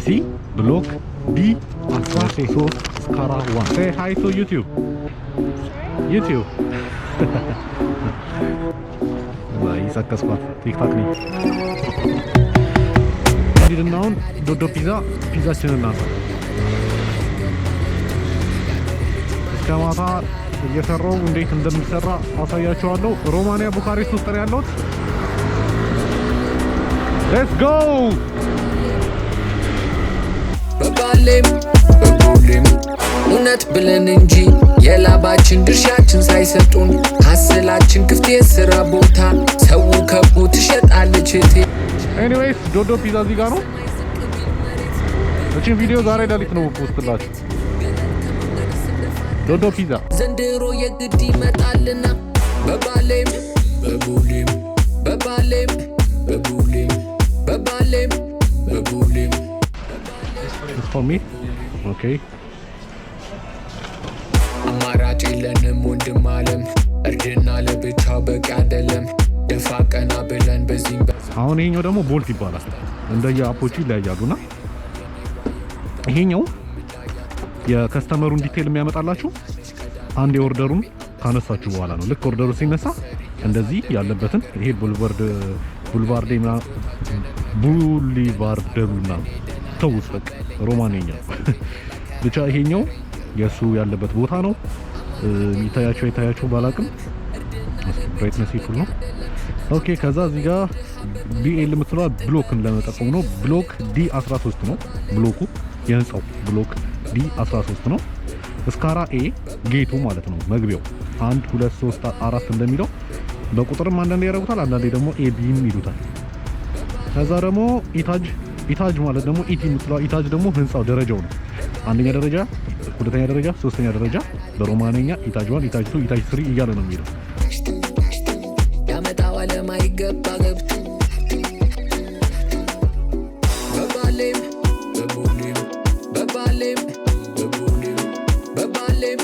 see block D13 Skara 1. Say hi to YouTube. YouTube. ይሳከስኳት ቲክታክ ነኝ። እንዲድናውን ዶዶ ፒዛችንን እናንሳ። እስከ ማታ እየሰራው እንዴት እንደሚሰራ አሳያችኋለሁ። ሮማንያ ቡካሬስት ውስጥ ነው ያለሁት። ሌትስ ጎ። በባሌም በቡሌም እውነት ብለን እንጂ የላባችን ድርሻችን ሳይሰጡን ሀስላችን ክፍት የስራ ቦታ ሰው ከቡ ትሸጣለች እቴ። ኤኒዌይስ ዶዶ ፒዛ እዚህ ጋር ነው። እቺን ቪዲዮ ዛሬ ሌሊት ነው ፖስትላችሁ። ዶዶ ፒዛ ዘንድሮ የግድ ይመጣልና በባሌም በቡሌም በባሌም በቡሌም በባሌም በቡሌም It's for me? Okay. አማራጭ የለንም ወንድም አለም እርድና ለብቻው በቂ አይደለም ደፋ ቀና ብለን በዚህ አሁን ይሄኛው ደግሞ ቦልት ይባላል። እንደየ አፖቹ ይለያያሉና ይሄኛው የከስተመሩን ዲቴል የሚያመጣላችሁ አንድ የኦርደሩን ካነሳችሁ በኋላ ነው። ልክ ኦርደሩ ሲነሳ እንደዚህ ያለበትን ይሄ ቡልቫርዴና ተውስ በቃ ሮማንኛ ብቻ ይሄኛው የሱ ያለበት ቦታ ነው። ይታያችሁ ባላቅም ብራይትነስ ይፉል ነው። ኦኬ ከዛ እዚህ ጋር ቢኤል የምትለው ብሎክን ለመጠቆም ነው። ብሎክ ዲ13 ነው ብሎኩ፣ የህንጻው ብሎክ ዲ13 ነው። ስካራ ኤ ጌቱ ማለት ነው መግቢያው 1 2 3 4 እንደሚለው በቁጥርም አንዳንዴ ያደርጉታል፣ አንዳንዴ ደግሞ ኤ ቢም ይሉታል። ከዛ ደግሞ ኢታጅ ማለት ደግሞ ኢቲ የምትለው ኢታጅ ደግሞ ህንጻው ደረጃው ነው። አንደኛ ደረጃ፣ ሁለተኛ ደረጃ፣ ሶስተኛ ደረጃ በሮማንኛ ኢታጅ 1 ኢታጅ 2 ኢታጅ 3 እያለ ነው የሚለው። ያመጣው ለማይገባ ገብቶ በባሌም በቡሌም በባሌም በቡሌም በባሌም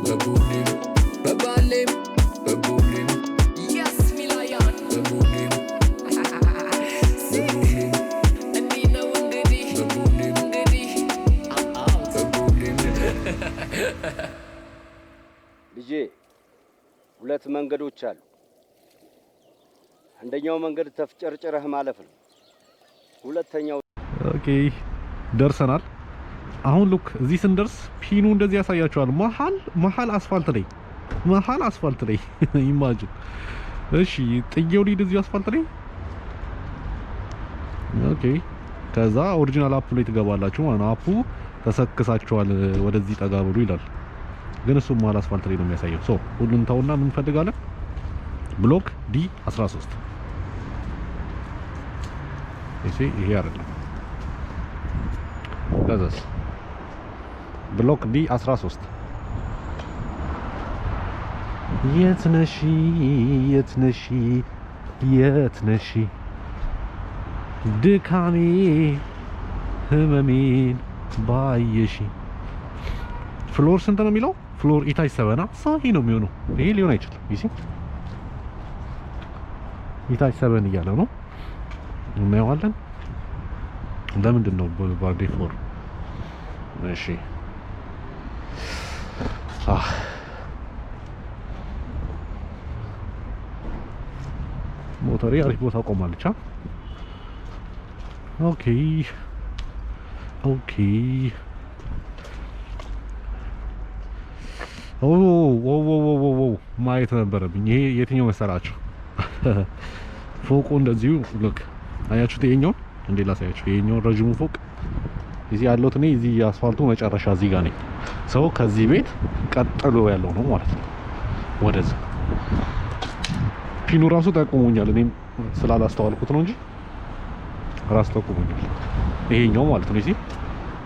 በቡሌም በባሌም በቡሌም ያስ ሚላያን በቡሌም ልጄ ሁለት መንገዶች አሉ። አንደኛው መንገድ ተፍጨርጭረህ ማለፍ ነው። ሁለተኛው ኦኬ ደርሰናል። አሁን ሉክ እዚህ ስንደርስ ፒኑ እንደዚህ ያሳያችኋል። መሀል አስፋልት ላይ ኢማጂን። እሺ ጥዬው ሊድ እዚህ አስፋልት ላይ ኦኬ። ከዛ ኦሪጂናል አፑ ላይ ትገባላችሁ ማለት ነው። አፑ ተሰክሳችኋል ወደዚህ ጠጋ ብሉ ይላል። ግን እሱ መሀል አስፋልት ላይ ነው የሚያሳየው። ሶ ሁሉን ተውና ምን ፈልጋለን? ብሎክ ዲ13 ይሄ አይደለም። ከዛስ ብሎክ ዲ13 የት ነሽ ድካሜ ህመሜን ባየሽ። ፍሎር ስንት ነው የሚለው? ፍሎር ኢታች 7 ሳሂ ነው የሚሆነው። ይሄ ሊሆን አይችልም። ይሲ ኢታች 7 እያለ ነው እናየዋለን። ለምንድን ነው ቦልቫርዴ ፎር? እሺ ሞተሬ አሪፍ ቦታ ቆማለች። ኦኬ ማየት ነበረብኝ። ይሄ የትኛው መሰላችሁ? ፎቁ እንደዚሁ ልክ አያችሁት? ይሄኛው እንዴ ላሳያችሁ። ይሄኛው ረጅሙ ፎቅ እዚህ ያለሁት እኔ እዚህ አስፋልቱ መጨረሻ እዚህ ጋር ነኝ። ሰው ከዚህ ቤት ቀጥሎ ያለው ነው ማለት ነው። ወደዛ ፒኑ ራሱ ጠቁሞኛል። እኔም ስላላስተዋልኩት ነው እንጂ ራሱ ጠቁሞኛል። ይሄኛው ማለት ነው። እዚህ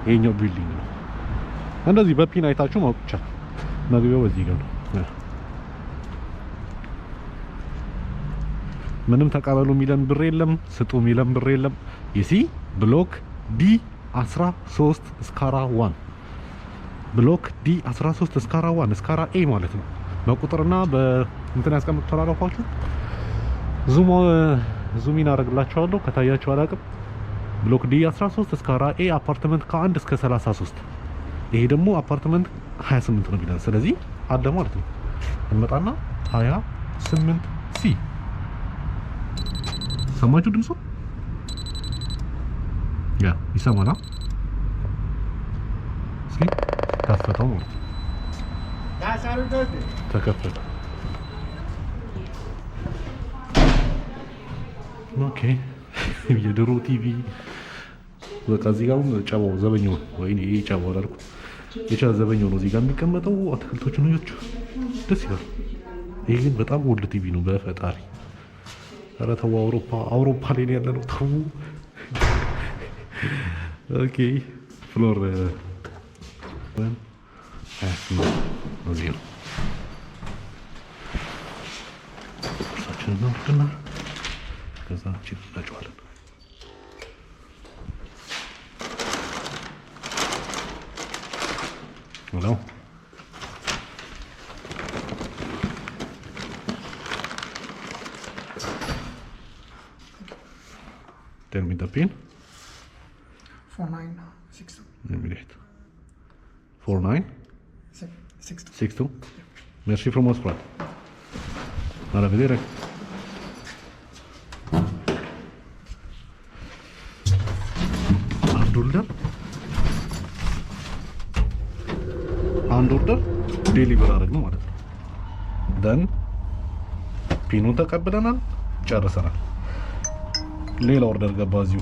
ይሄኛው ቢልዲንግ ነው። እንደዚህ በፒን አይታችሁ ማወቅ ይቻላል። መግቢያው በዚህ ጋር ነው። ምንም ተቀበሉ የሚለን ብር የለም፣ ስጡ የሚለን ብር የለም። ይሲ ብሎክ ዲ13 ስካራ 1 ብሎክ ዲ13 ስካራ 1 ስካራ ኤ ማለት ነው። በቁጥርና በእንትን ያስቀምጡታል አላልኳችሁ? ዙሚን አደርግላችኋለሁ ከታያችሁ አላውቅም። ብሎክ ዲ 13 እስከ ራኤ አፓርትመንት ከ1 እስከ 33 ይሄ ደግሞ አፓርትመንት 28 ነው የሚለን። ስለዚህ አለ ማለት ነው። እንመጣና 28 ሲ ሰማችሁ ድምፁ? ያ ይሰማና እስኪ ከፈተው ማለት ነው። ተከፈተ። ኦኬ የድሮ ቲቪ በቃ እዚህ ጋር ጨባው ዘበኛው ወይኔ ጨባው አላልኩ የቻ ዘበኛው ነው እዚህ ጋር የሚቀመጠው። አትክልቶቹ ነው ይወቹ ደስ ይላል። ይሄ ግን በጣም ወልድ ቲቪ ነው በፈጣሪ። ኧረ ተው አውሮፓ ላይ ያለ ነው ተው። ኦኬ ፍሎር እዚህ ነው። ቁርሳችንን እናውርድና ከዛ እንጭናጨዋለን። ሄሎ tell me the pin. 4962. Let me read. 4962. Merci from Moskva. Arrivederci. አንድ ኦርደር ዴሊቨር አደረግነው ማለት ነው። ደን ፒኑን ተቀብለናል፣ ጨርሰናል። ሌላ ኦርደር ገባ እዚሁ